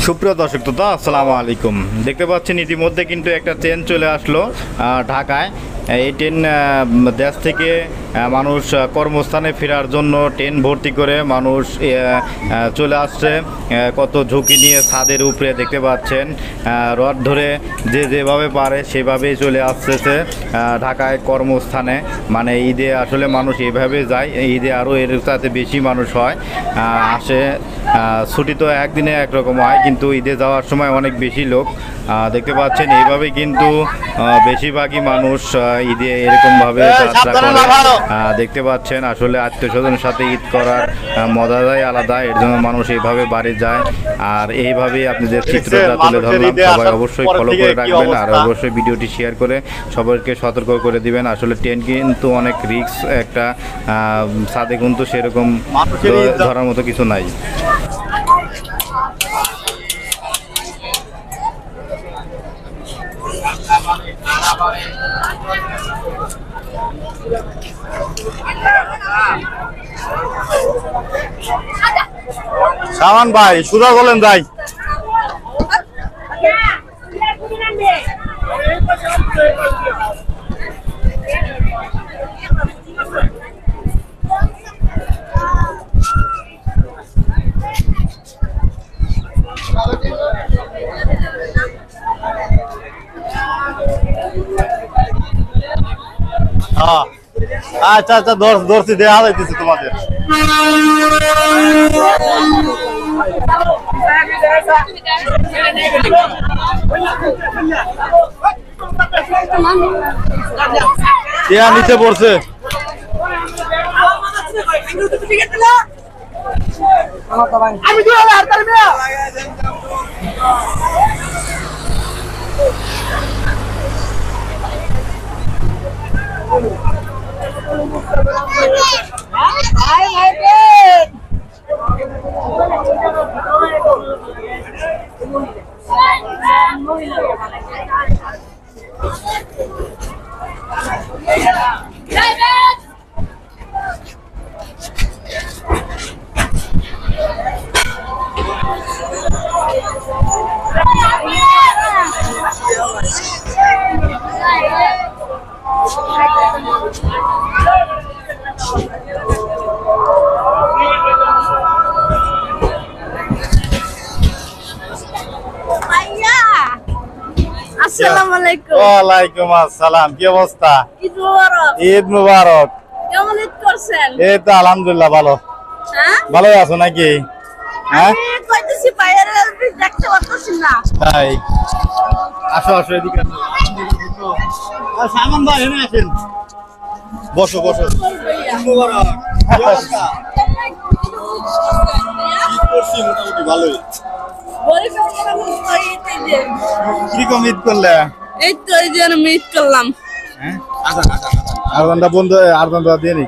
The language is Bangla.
সুপ্রিয় দর্শক তো আসসালামু আলাইকুম। দেখতে পাচ্ছেন ইতিমধ্যে কিন্তু একটা ট্রেন চলে আসলো ঢাকায়। এই ট্রেন দেশ থেকে মানুষ কর্মস্থানে ফেরার জন্য ট্রেন ভর্তি করে মানুষ চলে আসছে। কত ঝুঁকি নিয়ে ছাদের উপরে দেখতে পাচ্ছেন রড ধরে যে যেভাবে পারে সেভাবেই চলে আসতেছে ঢাকায় কর্মস্থানে। মানে ঈদে আসলে মানুষ এইভাবে যায়, ঈদে আরও এর সাথে বেশি মানুষ হয় আসে। ছুটি তো একদিনে একরকম হয়, কিন্তু ঈদে যাওয়ার সময় অনেক বেশি লোক দেখতে পাচ্ছেন। এইভাবে কিন্তু বেশিরভাগই মানুষ ঈদে এরকমভাবে যাত্রা করে দেখতে পাচ্ছেন। আসলে আত্মীয় স্বজনের সাথে ঈদ করার মজাটাই আলাদা, এর জন্য মানুষ এইভাবে বাড়ি যায়। আর এইভাবেই আপনাদের চিত্রটা তুলে ধরলাম। সবাই অবশ্যই ফলো করে রাখবেন আর অবশ্যই ভিডিওটি শেয়ার করে সবাইকে সতর্ক করে দিবেন। আসলে ট্রেন কিন্তু অনেক রিস্ক একটা, সাথে কিন্তু সেরকম ধরার মতো কিছু নাই। সামান ভাই সুদা বলেন যাই। আচ্ছা আচ্ছা দর্শি দেওয়া যাইতেছে তোমাদের। নিচে পড়ছে। আসসালামু আলাইকুম। ওয়ালাইকুম আসসালাম। কি অবস্থা? ঈদ মুবারক। ঈদ মুবারক। কেমন ঈদ করছেন? এই তো আলহামদুলিল্লাহ ভালো। হ্যাঁ, ভালোই আছো নাকি? হ্যাঁ, আমি কইতেছি বাইরে দেখতে পাচ্ছি না। তাই আসো আসো এদিকে আসো। সামান ভাই এখানে আসেন, বসো বসো। ঈদ মুবারক। কি অবস্থা? ঈদ করছি মোটামুটি ভালোই। কিরকম ঈদ করলে? এই তো এই যে আমি ঈদ করলাম। আর ঘন্টা বন্ধু আর ঘন্টা দিয়ে নি।